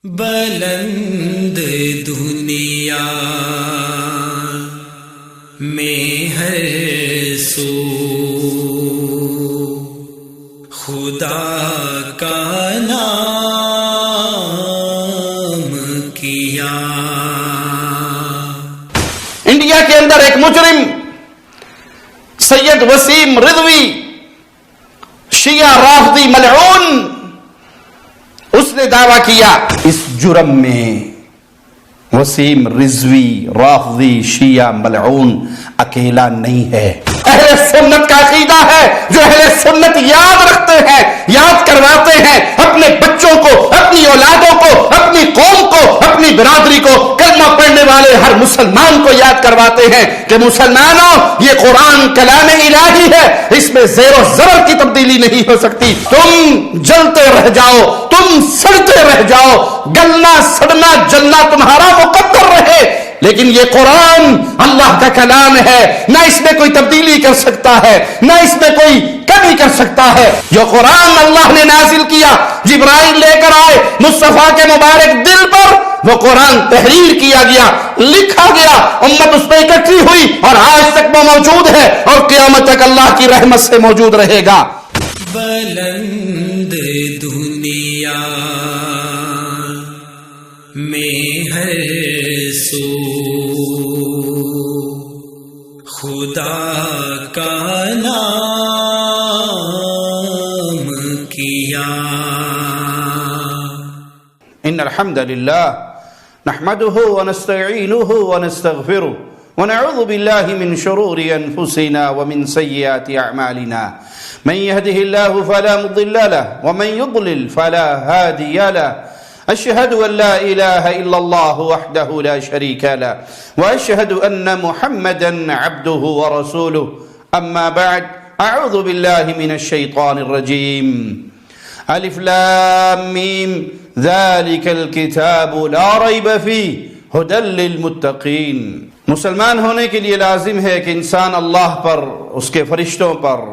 بلند دنیا میں ہر سو خدا کا نام کیا۔ انڈیا کے اندر ایک مجرم سید وسیم رضوی شیعہ رافضی ملعون، اس نے دعویٰ کیا اس جرم میں وسیم رضوی رافضی شیعہ ملعون اکیلا نہیں ہے۔ اہل سنت کا عقیدہ ہے، جو اہل سنت یاد رکھتے ہیں، یاد کرواتے ہیں اپنے بچوں کو، اپنی اولادوں کو، اپنی قوم کو، اپنی برادری کو، کلمہ پڑھنے والے ہر مسلمان کو یاد کرواتے ہیں کہ مسلمانوں یہ قرآن کلام الہی ہے، اس میں زیر و زبر کی تبدیلی نہیں ہو سکتی۔ تم جلتے رہ جاؤ، تم سڑتے رہ جاؤ، گلنا سڑنا جلنا تمہارا مقدر رہے، لیکن یہ قرآن اللہ کا کلام ہے، نہ اس میں کوئی تبدیلی کر سکتا ہے، نہ اس میں کوئی کمی کر سکتا ہے۔ جو قرآن اللہ نے نازل کیا، جبرائیل لے کر آئے مصطفیٰ کے مبارک دل پر، وہ قرآن تحریر کیا گیا، لکھا گیا، امت اس پہ اکٹھی ہوئی اور آج تک وہ موجود ہے اور قیامت تک اللہ کی رحمت سے موجود رہے گا۔ بلند دنیا میں ہر سو خدا کا نام کیا۔ ان الحمد للہ نحمده ونستعینه ونستغفره ونعوذ بالله من شرور انفسنا ومن سيئات اعمالنا، من يهده الله فلا مضل له ومن يضلل فلا هادي له، أشهد أن لا إله إلا الله وحده لا شريك له وأشهد أن محمدا عبده ورسوله، أما بعد، أعوذ بالله من الشيطان الرجيم، ألف لام ميم، ذلك الكتاب لا ريب فيه هدى للمتقين۔ مسلمان ہونے کے لیے لازم ہے کہ انسان اللہ پر، اس کے فرشتوں پر،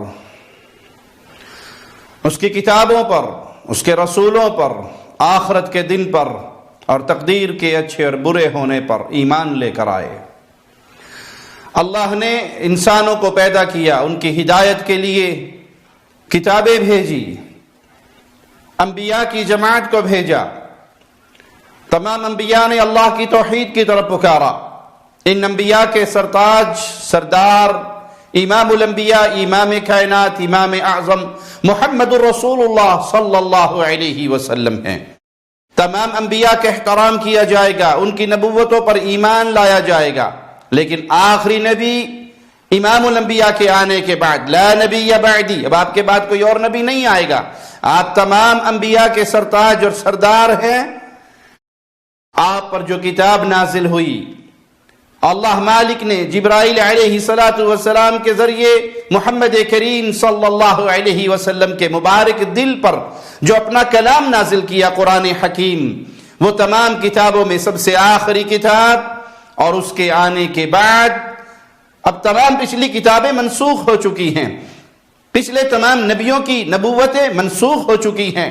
اس کی کتابوں پر، اس کے رسولوں پر، آخرت کے دن پر اور تقدیر کے اچھے اور برے ہونے پر ایمان لے کر آئے۔ اللہ نے انسانوں کو پیدا کیا، ان کی ہدایت کے لیے کتابیں بھیجی، انبیاء کی جماعت کو بھیجا، تمام انبیاء نے اللہ کی توحید کی طرف پکارا۔ ان انبیاء کے سرتاج، سردار، امام الانبیاء، امام کائنات، امام اعظم محمد الرسول اللہ صلی اللہ علیہ وسلم ہیں۔ تمام انبیاء کا احترام کیا جائے گا، ان کی نبوتوں پر ایمان لایا جائے گا، لیکن آخری نبی امام الانبیاء کے آنے کے بعد لا نبی بعدی، اب آپ کے بعد کوئی اور نبی نہیں آئے گا، آپ تمام انبیاء کے سرتاج اور سردار ہیں۔ آپ پر جو کتاب نازل ہوئی، اللہ مالک نے جبرائیل علیہ السلام کے ذریعے محمد کریم صلی اللہ علیہ وسلم کے مبارک دل پر جو اپنا کلام نازل کیا، قرآن حکیم، وہ تمام کتابوں میں سب سے آخری کتاب، اور اس کے آنے کے بعد اب تمام پچھلی کتابیں منسوخ ہو چکی ہیں، پچھلے تمام نبیوں کی نبوتیں منسوخ ہو چکی ہیں،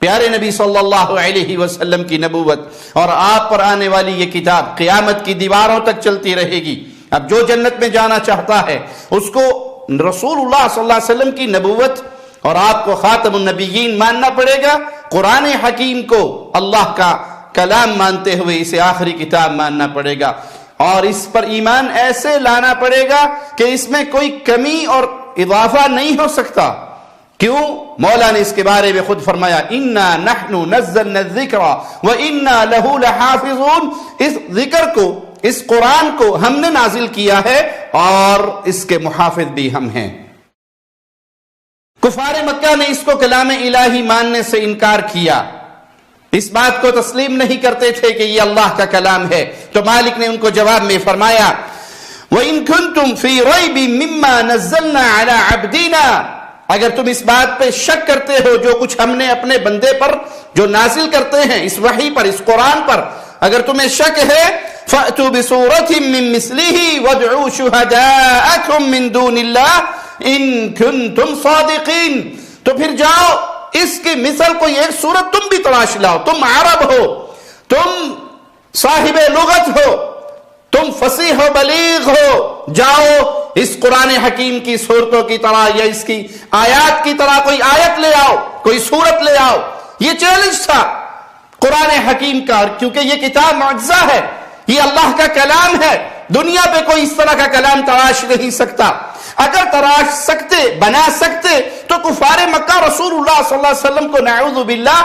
پیارے نبی صلی اللہ علیہ وسلم کی نبوت اور آپ پر آنے والی یہ کتاب قیامت کی دیواروں تک چلتی رہے گی۔ اب جو جنت میں جانا چاہتا ہے اس کو رسول اللہ صلی اللہ علیہ وسلم کی نبوت اور آپ کو خاتم النبیین ماننا پڑے گا، قرآن حکیم کو اللہ کا کلام مانتے ہوئے اسے آخری کتاب ماننا پڑے گا، اور اس پر ایمان ایسے لانا پڑے گا کہ اس میں کوئی کمی اور اضافہ نہیں ہو سکتا۔ کیوں؟ مولا نے اس کے بارے میں خود فرمایا اِنَّا نَحْنُ نَزَّلْنَا الذِّكْرَ وَإِنَّا لَهُ لَحَافِظُونَ، اس ذکر کو، اس قرآن کو ہم نے نازل کیا ہے اور اس کے محافظ بھی ہم ہیں۔ کفار مکہ نے اس کو کلام الہی ماننے سے انکار کیا، اس بات کو تسلیم نہیں کرتے تھے کہ یہ اللہ کا کلام ہے، تو مالک نے ان کو جواب میں فرمایا وَإِن كُنتُمْ فِي رَيْبٍ مِّمَّا نَزَّلْنَا عَلَىٰ عَبْدِنَا، اگر تم اس بات پہ شک کرتے ہو جو کچھ ہم نے اپنے بندے پر جو نازل کرتے ہیں، اس وحی پر، اس قرآن پر اگر تمہیں شک ہے، فَأْتُوا بِسُورَةٍ مِّن مِّثْلِهِ وَادْعُوا شُهَدَاءَكُم مِّن دُونِ اللَّهِ إِن كُنتُمْ صَادِقِينَ، تو پھر جاؤ اس کی مثل کوئی ایک صورت تم بھی تلاش لاؤ، تم عرب ہو، تم صاحب لغت ہو، تم فصیح و بلیغ ہو، جاؤ اس قرآن حکیم کی صورتوں کی طرح یا اس کی آیات کی طرح کوئی آیت لے آؤ، کوئی صورت لے آؤ۔ یہ چیلنج تھا قرآن حکیم کا، کیونکہ یہ کتاب معجزہ ہے، یہ اللہ کا کلام ہے، دنیا پہ کوئی اس طرح کا کلام تراش نہیں سکتا۔ اگر تراش سکتے، بنا سکتے تو کفار مکہ رسول اللہ صلی اللہ علیہ وسلم کو نعوذ باللہ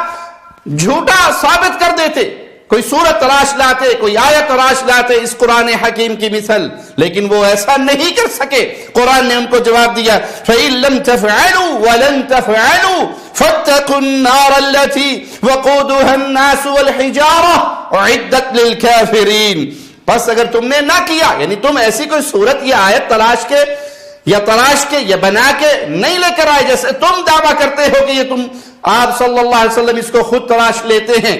جھوٹا ثابت کر دیتے، کوئی سورت تراش لاتے، کوئی آیت تراش لاتے اس قرآن حکیم کی مثل، لیکن وہ ایسا نہیں کر سکے۔ قرآن نے ان کو جواب دیا فَإِن لَمْ تَفْعَلُوا وَلَن تَفْعَلُوا فَاتَّقُوا النَّارَ الَّتِي وَقُودُهَا النَّاسُ وَالْحِجَارَةُ أُعِدَّتْ لِلْكَافِرِينَ۔ بس اگر تم نے نہ کیا، یعنی تم ایسی کوئی صورت یا آیت تلاش کے یا بنا کے نہیں لے کر آئے، جیسے تم دعویٰ کرتے ہو کہ یہ تم آپ صلی اللہ علیہ وسلم اس کو خود تلاش لیتے ہیں،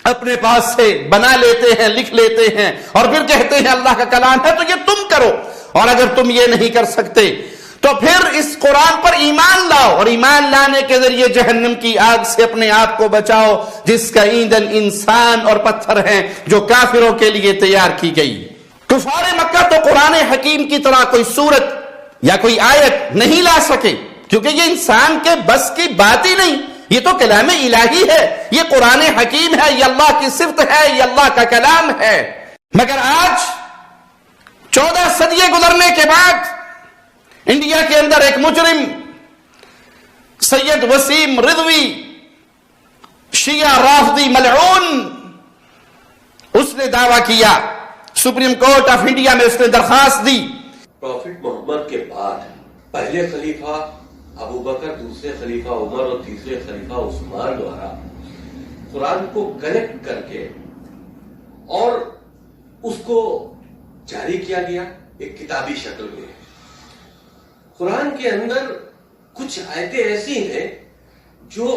اپنے پاس سے بنا لیتے ہیں، لکھ لیتے ہیں اور پھر کہتے ہیں اللہ کا کلام ہے، تو یہ تم کرو۔ اور اگر تم یہ نہیں کر سکتے تو پھر اس قرآن پر ایمان لاؤ، اور ایمان لانے کے ذریعے جہنم کی آگ سے اپنے آپ کو بچاؤ، جس کا ایندھن انسان اور پتھر ہیں جو کافروں کے لیے تیار کی گئی۔ کفار مکہ تو قرآن حکیم کی طرح کوئی صورت یا کوئی آیت نہیں لا سکے، کیونکہ یہ انسان کے بس کی بات ہی نہیں، یہ تو کلام الہی ہے، یہ قرآن حکیم ہے، یہ اللہ کی صفت ہے، یہ اللہ کا کلام ہے۔ مگر آج 14 صدیے گزرنے کے بعد انڈیا کے اندر ایک مجرم سید وسیم رضوی، شیعہ رافضی ملعون، اس نے دعویٰ کیا، سپریم کورٹ آف انڈیا میں اس نے درخواست دی۔ پروفٹ محمد کے بعد پہلے خلیفہ ابو بکر، دوسرے خلیفہ عمر اور تیسرے خلیفہ عثمان دوارا قرآن کو کلیکٹ کر کے اور اس کو جاری کیا گیا ایک کتابی شکل میں۔ قرآن کے اندر کچھ آیتیں ایسی ہیں جو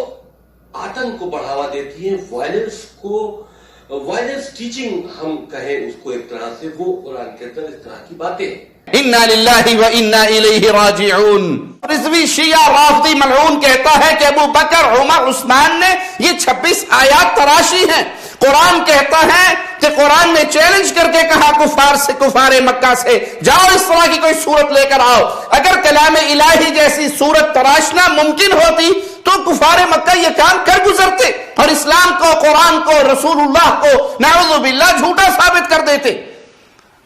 آتنک کو بڑھاوا دیتی ہیں، وائلنس ٹیچنگ ہم کہیں اس کو ایک طرح سے، وہ قرآن کے اندر اس طرح کی باتیں ہیں۔ اِنَّا لِلَّهِ وَإِنَّا إِلَيْهِ رَاجِعُونَ۔ رضوی شیعہ رافضی ملعون کہتا ہے کہ ابو بکر، عمر، عثمان نے یہ 26 آیات تراشی ہیں۔ قرآن کہتا ہے کہ قرآن نے چیلنج کر کے کہا کفار سے، کفار مکہ سے، جاؤ اس طرح کی کوئی صورت لے کر آؤ۔ اگر کلام الہی جیسی صورت تراشنا ممکن ہوتی تو کفار مکہ یہ کام کر گزرتے اور اسلام کو، قرآن کو، رسول اللہ کو نعوذ باللہ جھوٹا ثابت کر دیتے۔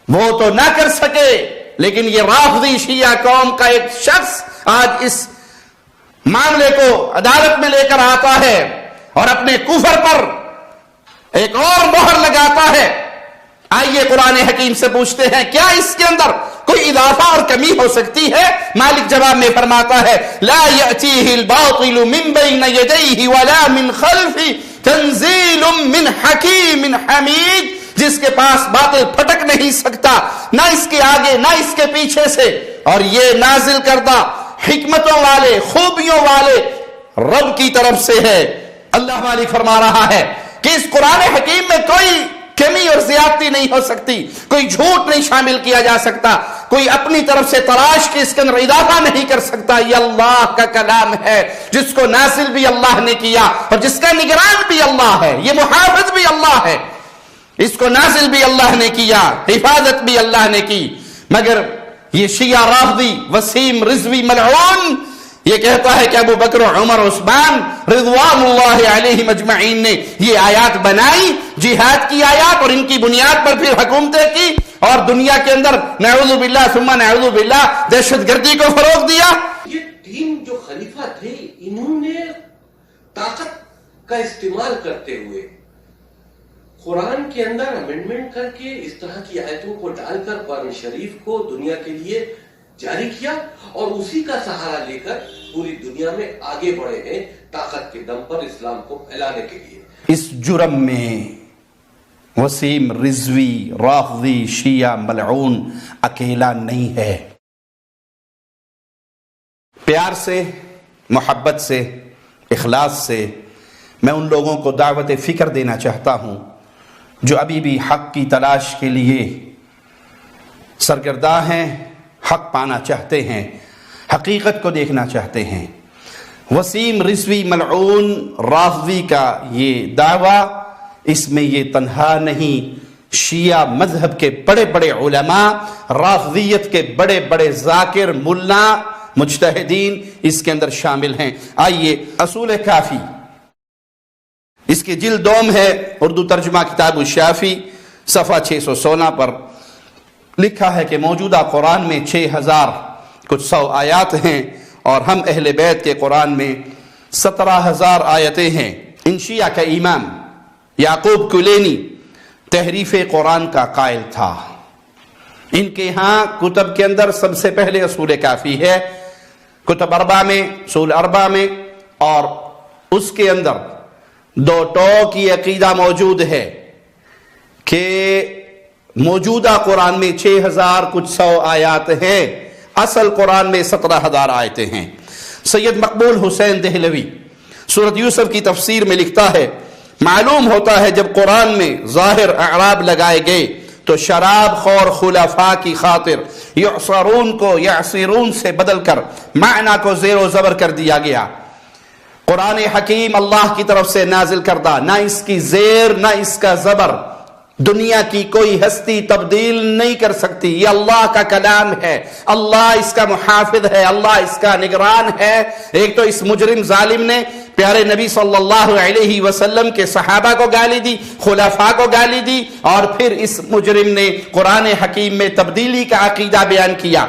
وہ تو نہ کر سکے، لیکن یہ رافضی شیعہ قوم کا ایک شخص آج اس معاملے کو عدالت میں لے کر آتا ہے اور اپنے کفر پر ایک اور مہر لگاتا ہے۔ آئیے قرآن حکیم سے پوچھتے ہیں کیا اس کے اندر کوئی اضافہ اور کمی ہو سکتی ہے؟ مالک جواب میں فرماتا ہے لا یأتیہ الباطل من بین یدیہ ولا من خلفہ تنزیل من حکیم حمید، جس کے پاس باطل پھٹک نہیں سکتا، نہ اس کے آگے نہ اس کے پیچھے سے، اور یہ نازل کردہ حکمتوں والے، خوبیوں والے رب کی طرف سے ہے۔ اللہ مالک فرما رہا ہے کہ اس قرآن حکیم میں کوئی کمی اور زیادتی نہیں ہو سکتی، کوئی جھوٹ نہیں شامل کیا جا سکتا، کوئی اپنی طرف سے تراش کے اس کے اندر اضافہ نہیں کر سکتا۔ یہ اللہ کا کلام ہے، جس کو نازل بھی اللہ نے کیا اور جس کا نگران بھی اللہ ہے، یہ محافظ بھی اللہ ہے، اس کو نازل بھی اللہ نے کیا، حفاظت بھی اللہ نے کی۔ مگر یہ شیعہ رافضی وسیم رضوی ملعون یہ کہتا ہے کہ ابو بکر، عمر، عثمان رضوان اللہ علیہم اجمعین نے یہ آیات بنائی، جہاد کی آیات، اور ان کی بنیاد پر پھر حکومتیں کی اور دنیا کے اندر نعوذ باللہ ثم نعوذ باللہ دہشت گردی کو فروغ دیا۔ یہ تین جو خلیفہ تھے انہوں نے طاقت کا استعمال کرتے ہوئے قرآن کے اندر امینڈمنٹ کر کے اس طرح کی آیتوں کو ڈال کر قرآن شریف کو دنیا کے لیے جاری کیا، اور اسی کا سہارا لے کر پوری دنیا میں آگے بڑھے ہیں طاقت کے دم پر اسلام کو پھیلانے کے لیے۔ اس جرم میں وسیم رضوی رافضی شیعہ ملعون اکیلا نہیں ہے۔ پیار سے، محبت سے، اخلاص سے میں ان لوگوں کو دعوت فکر دینا چاہتا ہوں جو ابھی بھی حق کی تلاش کے لیے سرگرداں ہیں، حق پانا چاہتے ہیں، حقیقت کو دیکھنا چاہتے ہیں۔ وسیم رضوی ملعون رافضی کا یہ دعویٰ اس میں یہ تنہا نہیں، شیعہ مذہب کے بڑے بڑے علماء، رافضیت کے بڑے بڑے ذاکر، ملا، مجتہدین اس کے اندر شامل ہیں۔ آئیے اصول کافی، اس کی جلد دوم ہے، اردو ترجمہ کتاب الشافی، صفحہ 616 پر لکھا ہے کہ موجودہ قرآن میں 6000 کچھ 100 آیات ہیں، اور ہم اہل بیت کے قرآن میں 17000 آیتیں ہیں۔ ان شیعہ کا امام یعقوب کلینی تحریف قرآن کا قائل تھا۔ ان کے ہاں کتب کے اندر سب سے پہلے اصول کافی ہے، کتب اربع میں، اصول اربع میں، اور اس کے اندر 2 ٹوک کی عقیدہ موجود ہے کہ موجودہ قرآن میں 6000 کچھ 100 آیات ہیں، اصل قرآن میں 17000 آیتیں ہیں۔ سید مقبول حسین دہلوی سورۃ یوسف کی تفسیر میں لکھتا ہے، معلوم ہوتا ہے جب قرآن میں ظاہر اعراب لگائے گئے تو شراب خور خلفاء کی خاطر یعصرون کو یعصرون سے بدل کر معنی کو زیر و زبر کر دیا گیا۔ قرآن حکیم اللہ کی طرف سے نازل کردہ، نہ اس کی زیر نہ اس کا زبر دنیا کی کوئی ہستی تبدیل نہیں کر سکتی۔ یہ اللہ کا کلام ہے، اللہ اس کا محافظ ہے، اللہ اس کا نگران ہے۔ ایک تو اس مجرم ظالم نے پیارے نبی صلی اللہ علیہ وسلم کے صحابہ کو گالی دی، خلفاء کو گالی دی، اور پھر اس مجرم نے قرآن حکیم میں تبدیلی کا عقیدہ بیان کیا۔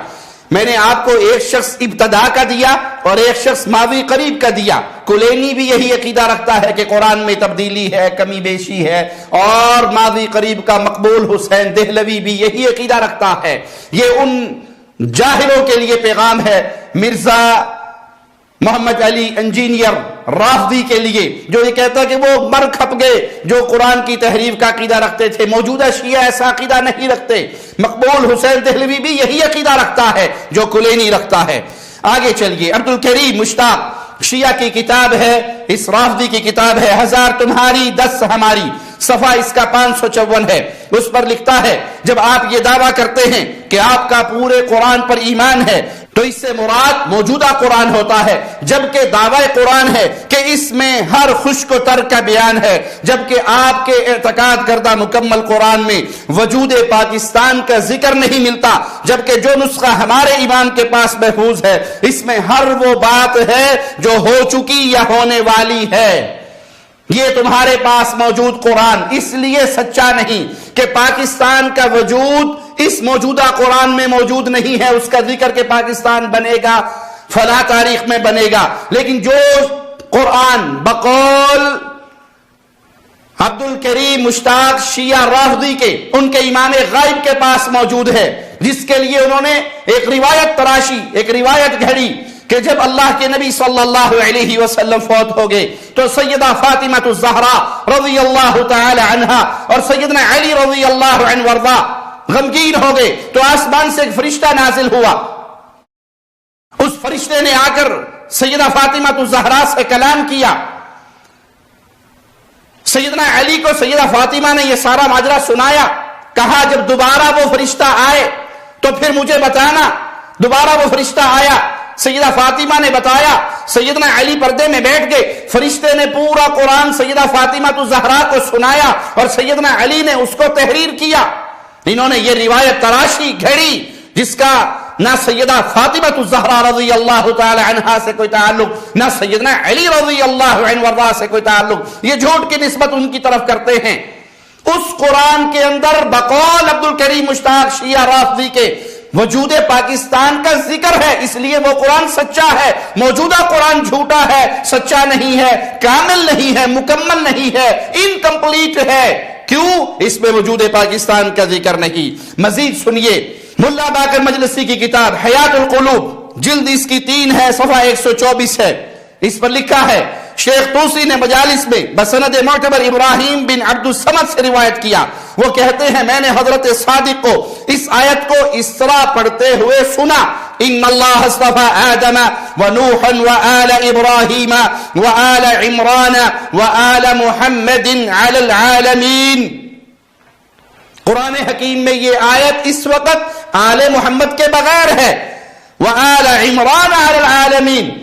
میں نے آپ کو ایک شخص ابتدا کا دیا اور ایک شخص ماضی قریب کا دیا۔ کلینی بھی یہی عقیدہ رکھتا ہے کہ قرآن میں تبدیلی ہے، کمی بیشی ہے، اور ماضی قریب کا مقبول حسین دہلوی بھی یہی عقیدہ رکھتا ہے۔ یہ ان جاہلوں کے لیے پیغام ہے، مرزا محمد علی انجینئر رافضی کے لیے، جو یہ کہتا ہے کہ وہ مر کھپ گئے جو قرآن کی تحریف کا عقیدہ رکھتے تھے۔ موجودہ شیعہ ایسا عقیدہ نہیں رکھتے۔ مقبول حسین دہلوی بھی یہی عقیدہ رکھتا ہے جو کلینی رکھتا ہے۔ آگے چلیے، عبد الکریم مشتاق شیعہ کی کتاب ہے، اس رافضی کی کتاب ہے 1000 تمہاری 10 ہماری، صفحہ اس کا 554 ہے۔ اس پر لکھتا ہے، جب آپ یہ دعویٰ کرتے ہیں کہ آپ کا پورے قرآن پر ایمان ہے تو اس سے مراد موجودہ قرآن ہوتا ہے، جبکہ دعویٰ قرآن ہے کہ اس میں ہر خشک و تر کا بیان ہے، جبکہ آپ کے اعتقاد کردہ مکمل قرآن میں وجود پاکستان کا ذکر نہیں ملتا، جبکہ جو نسخہ ہمارے امام کے پاس محفوظ ہے اس میں ہر وہ بات ہے جو ہو چکی یا ہونے والی ہے۔ یہ تمہارے پاس موجود قرآن اس لیے سچا نہیں کہ پاکستان کا وجود اس موجودہ قرآن میں موجود نہیں ہے، اس کا ذکر کہ پاکستان بنے گا، فلاں تاریخ میں بنے گا، لیکن جو قرآن بقول عبد الکریم مشتاق شیعہ رافضی کے ان کے امام غائب کے پاس موجود ہے، جس کے لیے انہوں نے ایک روایت تراشی، ایک روایت گھڑی کہ جب اللہ کے نبی صلی اللہ علیہ وسلم فوت ہو گئے تو سیدہ فاطمہ الزہرا رضی اللہ تعالی عنہا اور سیدنا علی رضی اللہ عنہ وارضا غمگین ہو گئے، تو آسمان سے ایک فرشتہ نازل ہوا۔ اس فرشتے نے آ کر سیدہ فاطمہ الزہرا سے کلام کیا۔ سیدنا علی کو سیدہ فاطمہ نے یہ سارا ماجرا سنایا، کہا جب دوبارہ وہ فرشتہ آئے تو پھر مجھے بتانا۔ دوبارہ وہ فرشتہ آیا، سیدہ فاطمہ نے بتایا، سیدنا علی پردے میں بیٹھ گئے، فرشتے نے پورا قرآن سیدہ فاطمہ الزہرا کو سنایا اور سیدنا علی نے اس کو تحریر کیا۔ انہوں نے یہ روایت تراشی گھڑی جس کا نہ سیدہ فاطمہ الزہرا رضی اللہ تعالی عنہا سے کوئی تعلق، نہ سیدنا علی رضی اللہ عنہ وارضا سے کوئی تعلق، یہ جھوٹ کی نسبت ان کی طرف کرتے ہیں۔ اس قرآن کے اندر بقول عبد الکریم مشتاق شیعہ رافضی کے وجود پاکستان کا ذکر ہے، اس لیے وہ قرآن سچا ہے۔ موجودہ قرآن جھوٹا ہے، سچا نہیں ہے، کامل نہیں ہے، مکمل نہیں ہے، انکمپلیٹ ہے۔ کیوں؟ اس میں وجود پاکستان کا ذکر نہیں۔ مزید سنیے، ملا باقر مجلسی کی کتاب حیات القلوب، جلد اس کی 3 ہے، صفحہ 124 ہے۔ اس پر لکھا ہے، شیخ طوسی نے مجالس میں بسند معتبر ابراہیم بن عبد الصمد سے روایت کیا، وہ کہتے ہیں میں نے حضرت صادق کو اس آیت کو اس طرح پڑھتے ہوئے سنا، ان اللہ اصطفى آدم ونوحا وآل ابراہیم وآل عمران وآل محمد علی العالمین۔ قرآن حکیم میں یہ آیت اس وقت آل محمد کے بغیر ہے، وآل عمران علی العالمین۔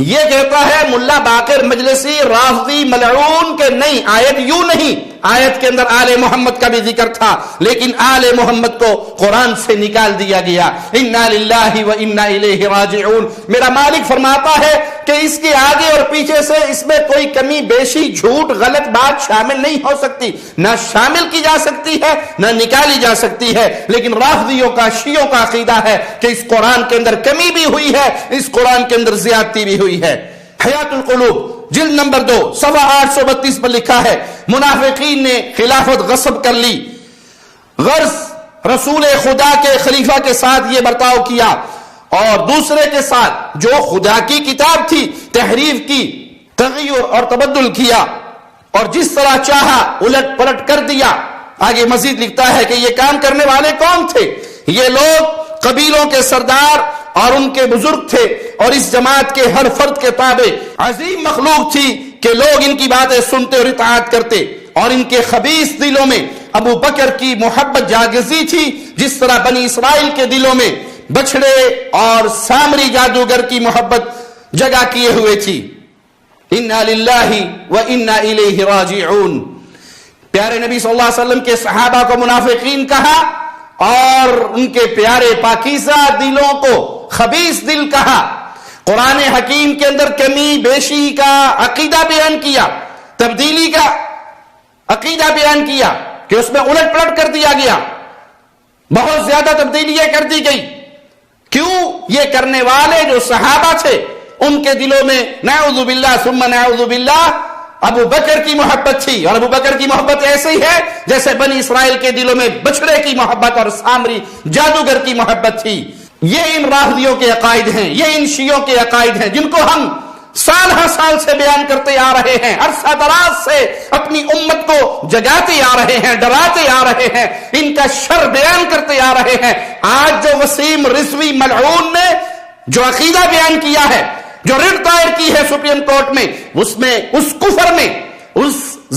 یہ کہتا ہے ملا باقر مجلسی رافضی ملعون کہ نہیں، آیت یوں نہیں، آیت کے اندر آل محمد کا بھی ذکر تھا، لیکن آل محمد کو قرآن سے نکال دیا گیا۔ انا للہ و انا الیہ راجعون۔ میرا مالک فرماتا ہے کہ اس کے آگے اور پیچھے سے اس میں کوئی کمی بیشی، جھوٹ، غلط بات شامل نہیں ہو سکتی، نہ شامل کی جا سکتی ہے نہ نکالی جا سکتی ہے، لیکن رافضیوں کا، شیعوں کا عقیدہ ہے کہ اس قرآن کے اندر کمی بھی ہوئی ہے، اس قرآن کے اندر زیادتی بھی ہوئی ہے۔ حیات القلوب جلد نمبر 2 صفحہ 832 پر لکھا ہے منافقین نے خلافت غصب کر لی، غرض رسول خدا کے خلیفہ کے ساتھ یہ برتاؤ کیا اور دوسرے کے ساتھ جو خدا کی کتاب تھی تحریف کی، تغیر اور تبدل کیا اور جس طرح چاہا الٹ پلٹ کر دیا۔ آگے مزید لکھتا ہے کہ یہ کام کرنے والے کون تھے؟ یہ لوگ قبیلوں کے سردار اور ان کے بزرگ تھے، اور اس جماعت کے ہر فرد کے تابع عظیم مخلوق تھی کہ لوگ ان کی باتیں سنتے اور اطاعت کرتے، اور ان کے خبیث دلوں میں ابو بکر کی محبت جاگزی تھی، جس طرح بنی اسرائیل کے دلوں میں بچھڑے اور سامری جادوگر کی محبت جگہ کیے ہوئے تھی۔ انا للہ و انا الیہ راجعون۔ پیارے نبی صلی اللہ علیہ وسلم کے صحابہ کو منافقین کہا اور ان کے پیارے پاکیزہ دلوں کو خبیث دل کہا۔ قرآن حکیم کے اندر کمی بیشی کا عقیدہ بیان کیا، تبدیلی کا عقیدہ بیان کیا کہ اس میں الٹ پلٹ کر دیا گیا، بہت زیادہ تبدیلیاں کر دی گئی۔ کیوں؟ یہ کرنے والے جو صحابہ تھے ان کے دلوں میں نعوذ باللہ ثم نعوذ باللہ ابو بکر کی محبت تھی، اور ابو بکر کی محبت ایسے ہی ہے جیسے بنی اسرائیل کے دلوں میں بچڑے کی محبت اور سامری جادوگر کی محبت تھی۔ یہ ان رافضیوں کے عقائد ہیں، یہ ان شیعوں کے عقائد ہیں جن کو ہم سال ہر سال سے بیان کرتے آ رہے ہیں، عرصہ دراز سے اپنی امت کو جگاتے آ رہے ہیں، ڈراتے آ رہے ہیں، ان کا شر بیان کرتے آ رہے ہیں۔ آج جو وسیم رضوی ملعون نے جو عقیدہ بیان کیا ہے، جو رٹ دائر کی ہے سپریم کورٹ میں، اس میں، اس کفر میں، اس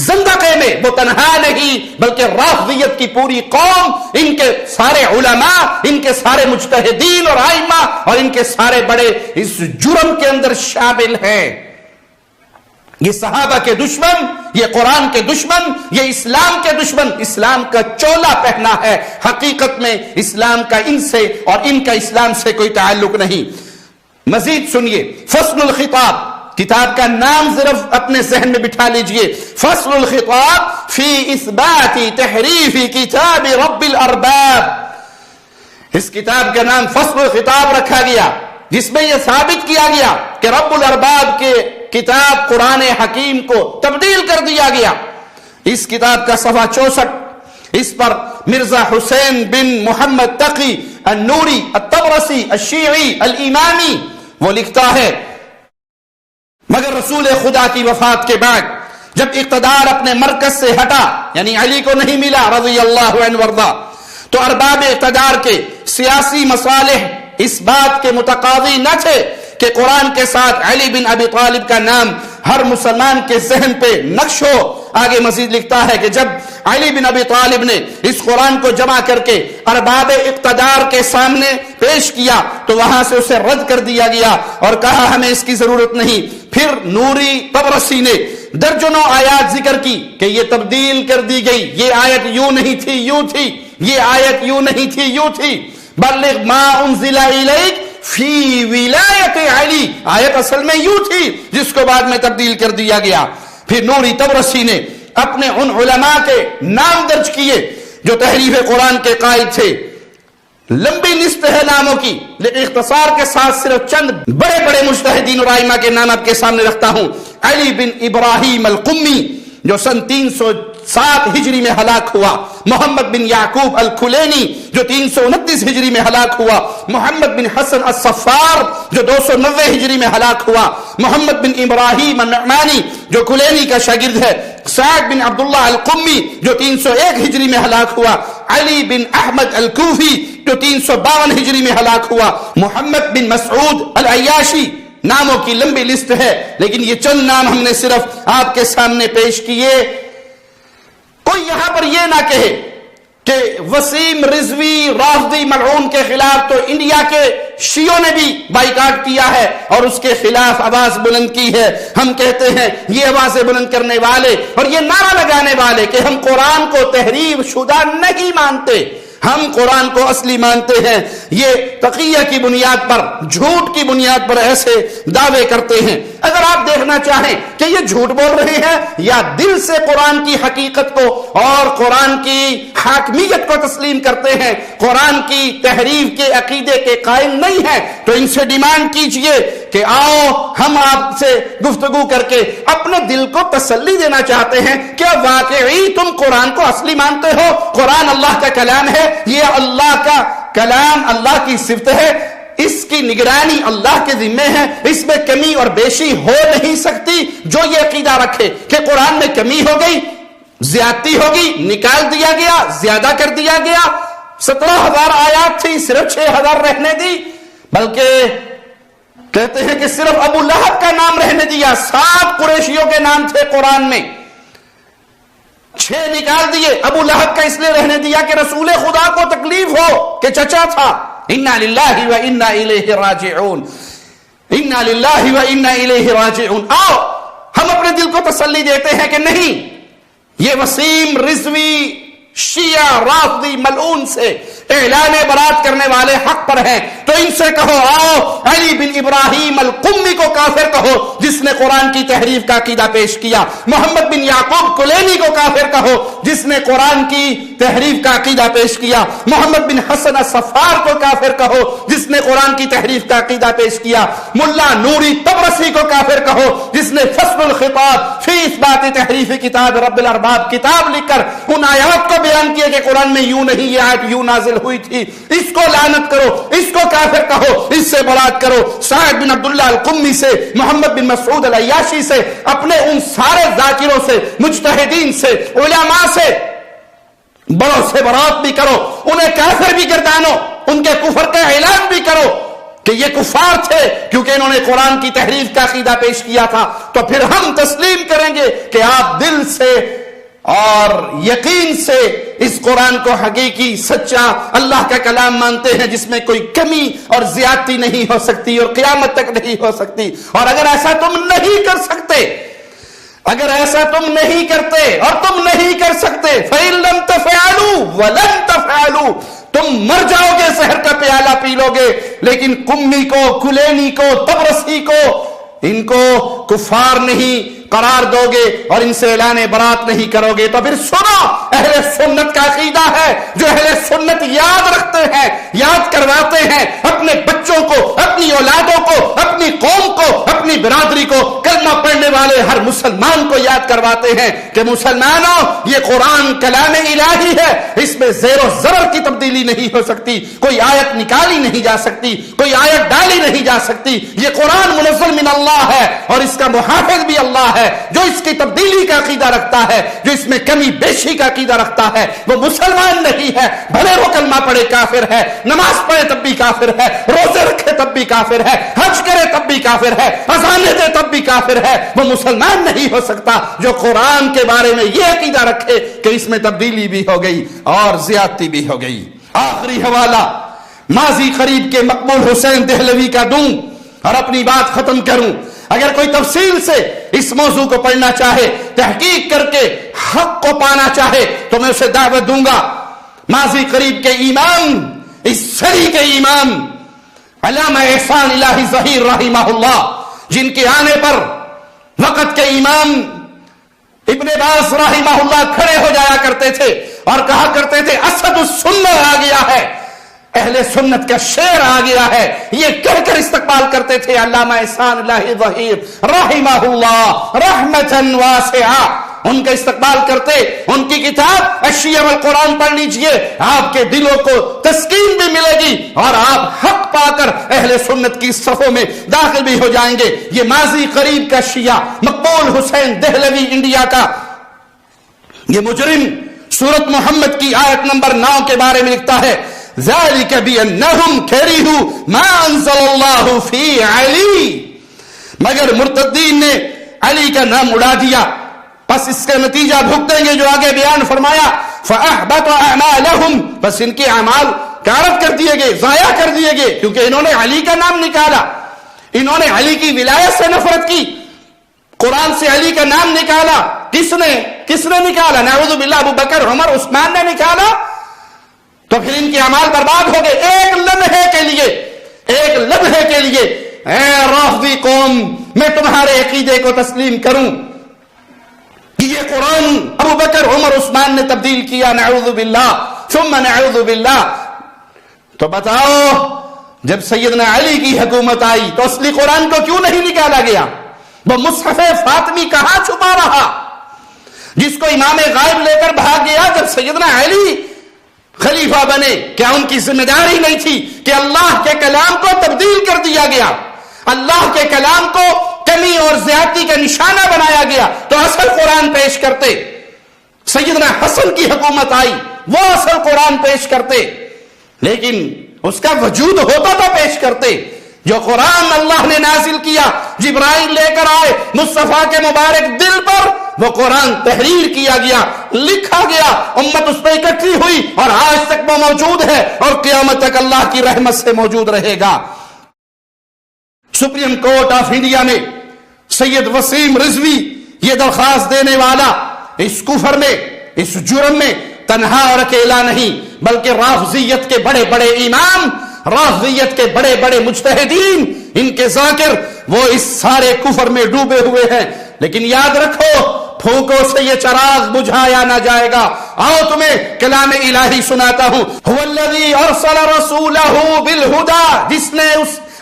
زندقے میں وہ تنہا نہیں بلکہ رافضیت کی پوری قوم، ان کے سارے علماء، ان کے سارے مجتہدین اور ائمہ اور ان کے سارے بڑے اس جرم کے اندر شامل ہیں۔ یہ صحابہ کے دشمن، یہ قرآن کے دشمن، یہ اسلام کے دشمن، اسلام کا چولا پہنا ہے، حقیقت میں اسلام کا ان سے اور ان کا اسلام سے کوئی تعلق نہیں۔ مزید سنیے، فصل الخطاب، کتاب کا نام صرف اپنے ذہن میں بٹھا لیجئے، فصل الخطاب فی اثبات تحریف کتاب رب الارباب۔ اس کتاب کا نام فصل الخطاب رکھا گیا، جس میں یہ ثابت کیا گیا کہ رب الارباب کے کتاب قرآن حکیم کو تبدیل کر دیا گیا۔ اس کتاب کا صفحہ 64، اس پر مرزا حسین بن محمد تقی النوری الطبرسی الشیعی الامامی وہ لکھتا ہے، مگر رسول خدا کی وفات کے بعد جب اقتدار اپنے مرکز سے ہٹا، یعنی علی کو نہیں ملا رضی اللہ عنہ وارضا، تو ارباب اقتدار کے سیاسی مصالح اس بات کے متقاضی نہ تھے کہ قرآن کے ساتھ علی بن ابی طالب کا نام ہر مسلمان کے ذہن پہ نقش ہو۔ آگے مزید لکھتا ہے کہ جب علی بن ابی طالب نے اس قرآن کو جمع کر کے ارباب اقتدار کے سامنے پیش کیا تو وہاں سے اسے رد کر دیا گیا اور کہا ہمیں اس کی ضرورت نہیں۔ پھر نوری طبرسی نے درجنوں آیات ذکر کی کہ یہ تبدیل کر دی گئی، یہ آیت یوں نہیں تھی یوں تھی، یہ آیت یوں نہیں تھی یوں تھی۔ بلغ ما انزل الیک فی ولایت علی، آیت اصل میں یوں تھی جس کو بعد میں تبدیل کر دیا گیا۔ پھر نوری طبرسی نے اپنے ان علماء کے نام درج کیے جو تحریف قرآن کے قائل تھے۔ لمبی لسٹ ہے ناموں کی، لیکن اختصار کے ساتھ صرف چند بڑے بڑے مجتہدین اور ائمہ کے نام آپ کے سامنے رکھتا ہوں۔ علی بن ابراہیم القمی جو سن 307 ہجری میں ہلاک ہوا، محمد بن یعقوب الکلینی جو 329 ہجری میں ہلاک ہوا، محمد بن حسن الصفار جو 290 ہجری میں ہلاک ہوا، محمد بن ابراہیم النعمانی جو کلینی کا شاگرد ہے، سعد بن عبداللہ القمی جو 301 ہجری میں ہلاک ہوا، علی بن احمد الکوفی جو 352 ہجری میں ہلاک ہوا، محمد بن مسعود العیاشی، ناموں کی لمبی لسٹ ہے لیکن یہ چند نام ہم نے صرف آپ کے سامنے پیش کیے۔ کوئی یہاں پر یہ نہ کہے کہ وسیم رضوی رافضی ملعون کے خلاف تو انڈیا کے شیعوں نے بھی بائیکاٹ کیا ہے اور اس کے خلاف آواز بلند کی ہے. ہم کہتے ہیں یہ آوازیں بلند کرنے والے اور یہ نعرہ لگانے والے کہ ہم قرآن کو تحریف شدہ نہیں مانتے، ہم قرآن کو اصلی مانتے ہیں، یہ تقیہ کی بنیاد پر، جھوٹ کی بنیاد پر ایسے دعوے کرتے ہیں. اگر آپ دیکھنا چاہیں کہ یہ جھوٹ بول رہے ہیں یا دل سے قرآن کی حقیقت کو اور قرآن کی حاکمیت کو تسلیم کرتے ہیں، قرآن کی تحریف کے عقیدے کے قائل نہیں ہیں، تو ان سے ڈیمانڈ کیجئے کہ آؤ ہم آپ سے گفتگو کر کے اپنے دل کو تسلی دینا چاہتے ہیں. کیا واقعی تم قرآن کو اصلی مانتے ہو؟ قرآن اللہ کا کلام ہے، یہ اللہ کا کلام اللہ کی صفت ہے، اس کی نگرانی اللہ کے ذمہ ہے، اس میں کمی اور بیشی ہو نہیں سکتی. جو یہ عقیدہ رکھے کہ قرآن میں کمی ہو گئی، زیادتی ہوگی، نکال دیا گیا، زیادہ کر دیا گیا، 17,000 آیات تھی صرف 6,000 رہنے دی، بلکہ کہتے ہیں کہ صرف ابو لہب کا نام رہنے دیا، 7 قریشیوں کے نام تھے قرآن میں، 6 نکال دیے. ابو لہب کا اس لیے رہنے دیا کہ رسول خدا کو تکلیف ہو کہ چچا تھا. انا للہ و انا الیہ راجعون، انا للہ و انا الیہ راجعون. آؤ ہم اپنے دل کو تسلی دیتے ہیں کہ نہیں، یہ وسیم رضوی شیعہ رافضی ملعون سے اعلان برات کرنے والے حق پر ہیں، تو ان سے کہو آؤ علی بن ابراہیم القمی کو کافر کہو جس نے قرآن کی تحریف کا عقیدہ پیش کیا، محمد بن یعقوب کلینی کو کافر کہو جس نے قرآن کی تحریف کا عقیدہ پیش کیا، محمد بن حسن الصفار کو کافر کہو جس نے قرآن کی تحریف کا عقیدہ پیش کیا، ملا نوری طبرسی کو کافر کہو جس نے فصل الخطاب فی اثبات تحریف کتاب رب الارباب کتاب لکھ کر ان آیات کو بیان کیا کہ قرآن میں یوں نہیں، یہ آیت یوں نازل ہوئی تھی، اس کو لعنت کرو، اس کو کافر کہو، اس سے برات کرو. سعد بن عبداللہ القمی سے، محمد بن مسعود العیاشی سے، اپنے ان سارے ذاکروں سے، مجتہدین سے، علماء سے، بڑوں سے برات بھی کرو، انہیں کافر بھی گردانو، ان کے کفر کا اعلان بھی کرو کہ یہ کفار تھے کیونکہ انہوں نے قرآن کی تحریف کا عقیدہ پیش کیا تھا. تو پھر ہم تسلیم کریں گے کہ آپ دل سے اور یقین سے اس قرآن کو حقیقی سچا اللہ کا کلام مانتے ہیں جس میں کوئی کمی اور زیادتی نہیں ہو سکتی اور قیامت تک نہیں ہو سکتی. اور اگر ایسا تم نہیں کر سکتے، اگر ایسا تم نہیں کرتے اور تم نہیں کر سکتے، فَإِن لَمْ تَفْعَلُوا وَلَن تَفْعَلُوا، تم مر جاؤ گے، زہر کا پیالہ پی لو گے، لیکن قمی کو، کلینی کو، طبرسی کو، ان کو کفار نہیں قرار دو گے اور ان سے اعلان برات نہیں کرو گے. تو پھر سنو، اہل سنت کا عقیدہ ہے جو اہل سنت یاد رکھتے ہیں، یاد کرواتے ہیں اپنے بچوں کو، اپنی اولادوں کو، اپنی قوم کو، اپنی برادری کو، کلمہ پڑھنے والے ہر مسلمان کو یاد کرواتے ہیں کہ مسلمانوں یہ قرآن کلام الہی ہے، اس میں زیر و زبر کی تبدیلی نہیں ہو سکتی، کوئی آیت نکالی نہیں جا سکتی، کوئی آیت ڈالی نہیں جا سکتی. یہ قرآن منزل من اللہ ہے اور اس کا محافظ بھی اللہ ہے. جو اس کی تبدیلی کا عقیدہ رکھتا ہے، جو اس میں کمی بیشی کا عقیدہ رکھتا ہے، وہ مسلمان نہیں ہے، بھلے وہ کلمہ پڑھے کافر ہے، نماز پڑھے تب بھی کافر ہے، روزے رکھے تب بھی کافر ہے، حج کرے تب بھی کافر ہے، اذانیں دے تب بھی کافر ہے. وہ مسلمان نہیں ہو سکتا جو قرآن کے بارے میں یہ عقیدہ رکھے کہ اس میں تبدیلی بھی ہو گئی اور زیادتی بھی ہو گئی. آخری حوالہ ماضی قریب کے مقبول حسین دہلوی کا دوں اور اپنی بات ختم کروں. اگر کوئی تفصیل سے اس موضوع کو پڑھنا چاہے، تحقیق کر کے حق کو پانا چاہے، تو میں اسے دعوت دوں گا. ماضی قریب کے امام، اس صدی کے امام علامہ احسان الہی ظہیر رحمہ اللہ، جن کے آنے پر وقت کے امام ابن باز رحمہ اللہ کھڑے ہو جایا کرتے تھے اور کہا کرتے تھے اسد السنہ آ گیا ہے، اہل سنت کا شیر آ گیا ہے، یہ کہہ کر استقبال کرتے تھے علامہ احسان الہی ظہیر رحمہ اللہ رحمتا واسعہ. ان کا استقبال کرتے، ان کی کتاب الشیعہ والقرآن پڑھ لیجئے، آپ کے دلوں کو تسکین بھی ملے گی اور آپ حق پا کر اہل سنت کی صفوں میں داخل بھی ہو جائیں گے. یہ ماضی قریب کا شیعہ مقبول حسین دہلوی انڈیا کا یہ مجرم سورۃ محمد کی آیت نمبر 9 کے بارے میں لکھتا ہے ذَلِكَ بِأَنَّهُمْ كَرِهُوا مَا أَنزَلَ اللَّهُ فِي عَلِي، مگر مرتدین نے علی کا نام اڑا دیا، پس اس کا نتیجہ بھگتیں گے جو آگے بیان فرمایا فأحبط أعمالهم، بس ان کے اعمال غارت کر دیے گئے، ضائع کر دیے گئے، کیونکہ انہوں نے علی کا نام نکالا، انہوں نے علی کی ولایت سے نفرت کی، قرآن سے علی کا نام نکالا۔ کس نے نکالا؟ نعوذ باللہ ابو بکر، عمر، عثمان نے نکالا، تو پھر ان کے اعمال برباد ہو گئے۔ ایک لمحے کے لیے اے رافضی قوم، میں تمہارے عقیدے کو تسلیم کروں کہ یہ قرآن ابو بکر، عمر، عثمان نے تبدیل کیا، نعوذ باللہ ثم نعوذ باللہ، تو بتاؤ جب سیدنا علی کی حکومت آئی تو اصلی قرآن کو کیوں نہیں نکالا گیا؟ وہ مصحف فاطمی کہاں چھپا رہا جس کو امام غائب لے کر بھاگ گیا جب سیدنا علی خلیفہ بنے؟ کیا ان کی ذمہ داری نہیں تھی کہ اللہ کے کلام کو تبدیل کر دیا گیا، اللہ کے کلام کو کمی اور زیادتی کا نشانہ بنایا گیا؟ تو اصل قرآن پیش کرتے۔ سیدنا حسن کی حکومت آئی، وہ اصل قرآن پیش کرتے، لیکن اس کا وجود ہوتا تھا پیش کرتے۔ جو قرآن اللہ نے نازل کیا، جبرائیل لے کر آئے مصطفیٰ کے مبارک دل پر، وہ قرآن تحریر کیا گیا، لکھا گیا، امت اس پہ اکٹھی ہوئی اور آج تک وہ موجود ہے اور قیامت تک اللہ کی رحمت سے موجود رہے گا۔ سپریم کورٹ آف انڈیا میں سید وسیم رضوی یہ درخواست دینے والا اس کفر میں، اس جرم میں تنہا اور اکیلا نہیں، بلکہ رافضیت کے بڑے بڑے امام، رافضیت کے بڑے بڑے مجتہدین، ان کے ذاکر، وہ اس سارے کفر میں ڈوبے ہوئے ہیں۔ لیکن یاد رکھو، پھونکوں سے یہ چراغ بجھایا نہ جائے گا۔ آؤ تمہیں کلام الہی سناتا ہوں۔ هو الذی ارسل رسولہ بالہدی، جس نے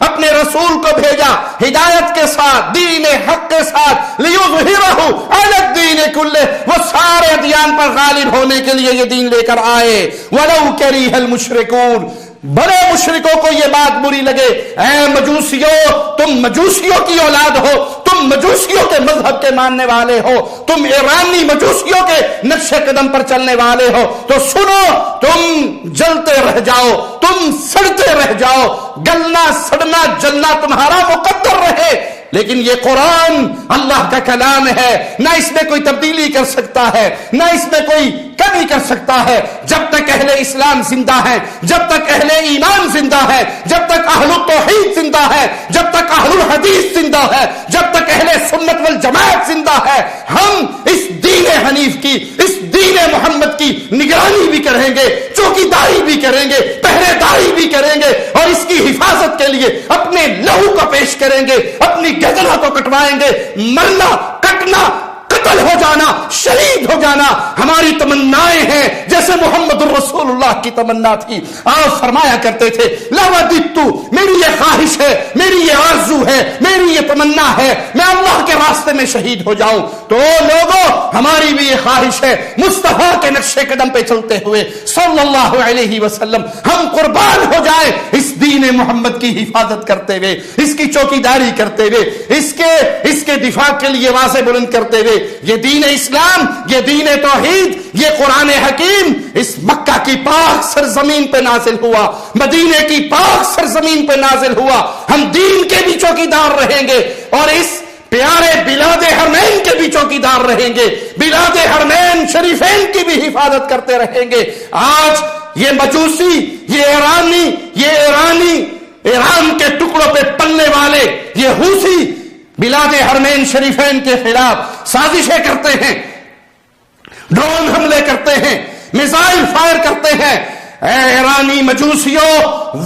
اپنے رسول کو بھیجا ہدایت کے ساتھ، دین حق کے ساتھ، لیظہرہ علی الدین کلہ، وہ سارے ادیان پر غالب ہونے کے لیے یہ دین لے کر آئے۔ ولو کریہ المشرکون، بڑے مشرکوں کو یہ بات بری لگے، اے مجوسیوں، تم مجوسیوں کی اولاد ہو، تم مجوسیوں کے مذہب کے ماننے والے ہو، تم ایرانی مجوسیوں کے نقش قدم پر چلنے والے ہو، تو سنو، تم جلتے رہ جاؤ، تم سڑتے رہ جاؤ، گلنا سڑنا جلنا تمہارا مقدر رہے، لیکن یہ قرآن اللہ کا کلام ہے، نہ اس میں کوئی تبدیلی کر سکتا ہے، نہ اس میں کوئی کمی کر سکتا ہے۔ جب تک اہل اسلام زندہ ہے، جب تک اہل ایمان زندہ ہے، جب تک اہل التوحید زندہ ہے، جب تک اہل الحدیث زندہ ہے، جب تک اہل سنت والجماعت زندہ ہے، ہم اس دین حنیف کی، اس دین محمد کی نگرانی بھی کریں گے، چوکیداری بھی کریں گے، پہرے داری بھی کریں گے، اور اس کی حفاظت کے لیے اپنے لہو کو پیش کریں گے، اپنی گردنوں کو کٹوائیں گے۔ مرنا، کٹنا، قتل ہو جانا، شہید ہو جانا ہماری تمنائیں ہیں، جیسے محمد الرسول اللہ کی تمنا تھی۔ آپ فرمایا کرتے تھے، لوددتو، میری یہ خواہش ہے، میری یہ آرزو ہے، میری یہ تمنا ہے، میں اللہ کے راستے میں شہید ہو جاؤں۔ تو لوگوں، ہماری بھی یہ خواہش ہے، مصطفیٰ کے نقش قدم پہ چلتے ہوئے صلی اللہ علیہ وسلم ہم قربان ہو جائیں، اس دین محمد کی حفاظت کرتے ہوئے، اس کی چوکیداری کرتے ہوئے، اس کے دفاع کے لیے آواز بلند کرتے ہوئے۔ یہ دین اسلام، یہ دین توحید، یہ قرآن حکیم اس مکہ کی پاک سرزمین پہ نازل ہوا، مدینے کی پاک سرزمین پہ نازل ہوا۔ ہم دین کے بھی چوکیدار رہیں گے اور اس پیارے بلاد حرمین کے بھی چوکیدار رہیں گے، بلاد حرمین شریفین کی بھی حفاظت کرتے رہیں گے۔ آج یہ مجوسی، یہ ایرانی، ایران کے ٹکڑوں پہ پلنے والے یہ حوثی بلاد حرمین شریفین کے خلاف سازشیں کرتے ہیں، ڈرون حملے کرتے ہیں، میزائل فائر کرتے ہیں۔ اے ایرانی مجوسیوں،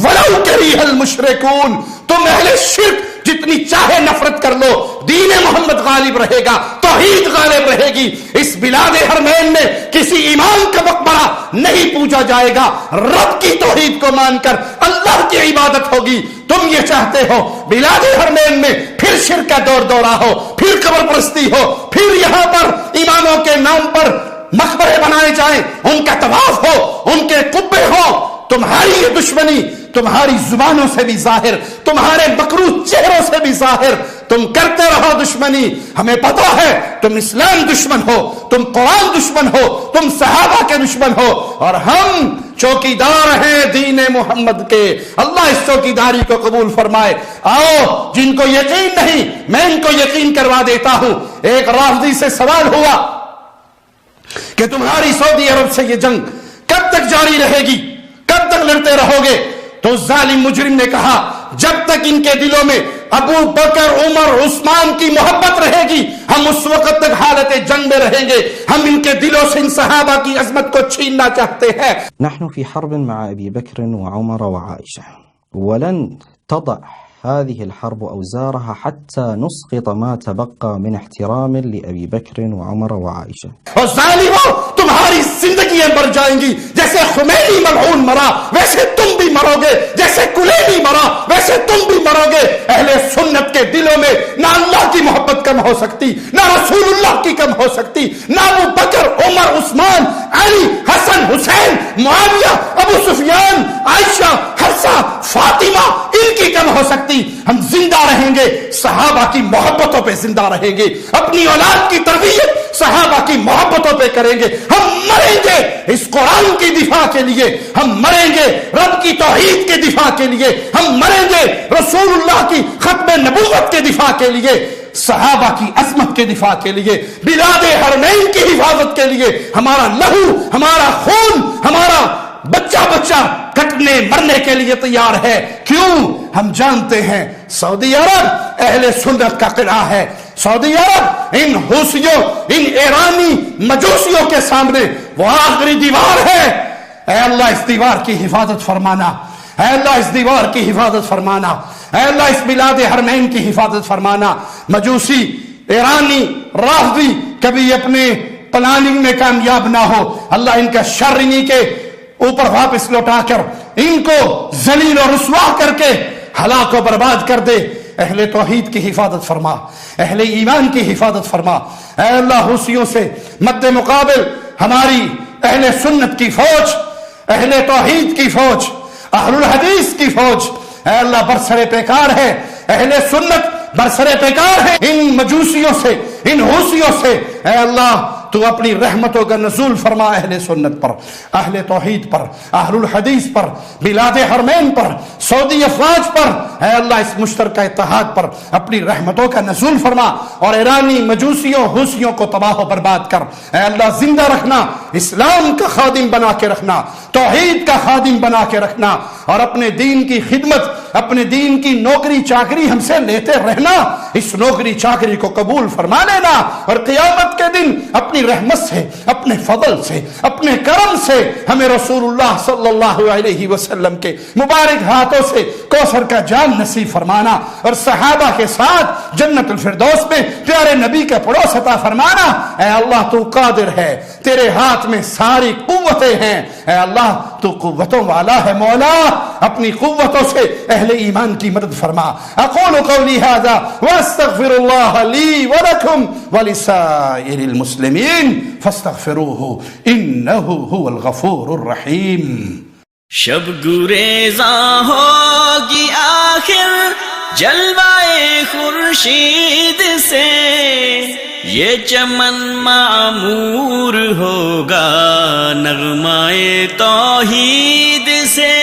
ولو کریہ المشرکون، تم اہل شرک جتنی چاہے نفرت کر لو، دین محمد غالب رہے گا، توحید غالب رہے گی۔ اس بلاد حرمین میں کسی ایمان کا مقبرہ نہیں پوجا جائے گا، رب کی توحید کو مان کر اللہ کی عبادت ہوگی۔ تم یہ چاہتے ہو بلاد حرمین میں پھر شرک کا دور دورہ ہو، پھر قبر پرستی ہو، پھر یہاں پر اماموں کے نام پر مقبرے بنائے جائیں، ان کا طواف ہو، ان کے قبے ہو۔ تمہاری یہ دشمنی تمہاری زبانوں سے بھی ظاہر، تمہارے مکروہ چہروں سے بھی ظاہر، تم کرتے رہو دشمنی۔ ہمیں پتا ہے تم اسلام دشمن ہو، تم قرآن دشمن ہو، تم صحابہ کے دشمن ہو، اور ہم چوکیدار ہیں دین محمد کے۔ اللہ اس چوکیداری کو قبول فرمائے۔ آؤ، جن کو یقین نہیں میں ان کو یقین کروا دیتا ہوں۔ ایک رافضی سے سوال ہوا کہ تمہاری سعودی عرب سے یہ جنگ کب تک جاری رہے گی، کب تک لڑتے رہو گے؟ تو ظالم مجرم نے کہا جب تک ان کے دلوں میں ابو بکر، عمر، عثمان کی محبت رہے گی ہم اس وقت تک حالت جنگ میں رہیں گے، ہم ان کے دلوں سے ان صحابہ کی عظمت کو چھیننا چاہتے ہیں۔ نحن في حرب مع أبي بكر وعمر وعائشة، ولن تضع هذه الحرب أوزارها حتى نسقط ما تبقى من احترام لأبي بكر وعمر وعائشة۔ اور ظالموں تمہاری زندگیاں مر جائیں گی، جیسے خمینی ملعون مرا ویسے تم بھی مرو گے، جیسے کلینی مرا ویسے تم بھی مرو گے۔ اہل سنت کے دلوں میں نہ اللہ کی محبت کم ہو سکتی، نہ رسول اللہ کی کم ہو سکتی، نہ ابو بکر، عمر، عثمان، علی، حسن، حسین، معاویہ، ابو سفیان، عائشہ، حفصہ، فاطمہ ان کی کم ہو سکتی۔ ہم زندہ رہیں گے، صحابہ کی محبتوں پہ زندہ رہیں گے، اپنی اولاد کی تربیت صحابہ کی محبتوں پہ کریں گے، ہم مریں گے اس قرآن کی دفاع کے لیے، ہم مریں گے رب کی توحید کے دفاع کے لیے، ہم مریں گے رسول اللہ کی ختم نبوت کے دفاع کے لیے، صحابہ کی عظمت کے دفاع کے لیے، بلاد حرمین کی حفاظت کے لیے۔ ہمارا لہو، ہمارا خون، ہمارا بچہ بچہ کٹنے مرنے کے لیے تیار ہے۔ کیوں؟ ہم جانتے ہیں سعودی عرب اہل سنت کا قلعہ ہے، سعودی عرب ان حوثیوں، ان ایرانی مجوسیوں کے سامنے وہ آخری دیوار ہے۔ اے اللہ اس دیوار کی حفاظت فرمانا، اے اللہ اس دیوار کی حفاظت فرمانا، اے اللہ اس بلاد حرمین کی حفاظت فرمانا۔ مجوسی، ایرانی، رافضی کبھی اپنے پلاننگ میں کامیاب نہ ہو، اللہ ان کا شر انہی کے اوپر واپس لوٹا کر ان کو ذلیل و رسوا کر کے ہلاک و برباد کر دے۔ اہل توحید کی حفاظت فرما، اہل ایمان کی حفاظت فرما۔ اے اللہ حوثیوں سے مد مقابل ہماری اہل سنت کی فوج، اہل توحید کی فوج، اہل الحدیث کی فوج اے اللہ برسر پیکار ہے، اہل سنت برسر پیکار ہے ان مجوسیوں سے، ان حوثیوں سے۔ اے اللہ تو اپنی رحمتوں کا نزول فرما اہل سنت پر، اہل توحید پر، اہل الحدیث پر، بلاد حرمین پر، سعودی افواج پر۔ اے اللہ اس مشترکہ اتحاد پر اپنی رحمتوں کا نزول فرما اور ایرانی مجوسیوں حوثیوں کو تباہ و برباد کر۔ اے اللہ زندہ رکھنا، اسلام کا خادم بنا کے رکھنا، توحید کا خادم بنا کے رکھنا، اور اپنے دین کی خدمت، اپنے دین کی نوکری چاکری ہم سے لیتے رہنا۔ اس نوکری چاکری کو قبول فرما لینا اور قیامت کے دن اپنی رحمت سے، اپنے فضل سے، اپنے کرم سے ہمیں رسول اللہ صلی اللہ علیہ وسلم کے مبارک ہاتھوں سے کوثر کا جام نصیب فرمانا اور صحابہ کے ساتھ جنت الفردوس میں پیارے نبی کا پڑوس عطا فرمانا۔ اے اللہ تو قادر ہے، تیرے ہاتھ میں ساری قوتیں ہیں۔ اے اللہ تو قوتوں والا ہے مولا، اپنی قوتوں سے اہل ایمان کی مدد فرما۔ اقول قولی ھذا واستغفر اللہ لی ولکم ولسائر المسلمین فاستغفروہ انہ ھو الغفور الرحیم۔ شب گریزاں ہوگی آخر جلوائے خورشید سے، یہ چمن معمور ہوگا نغمائے توحید سے۔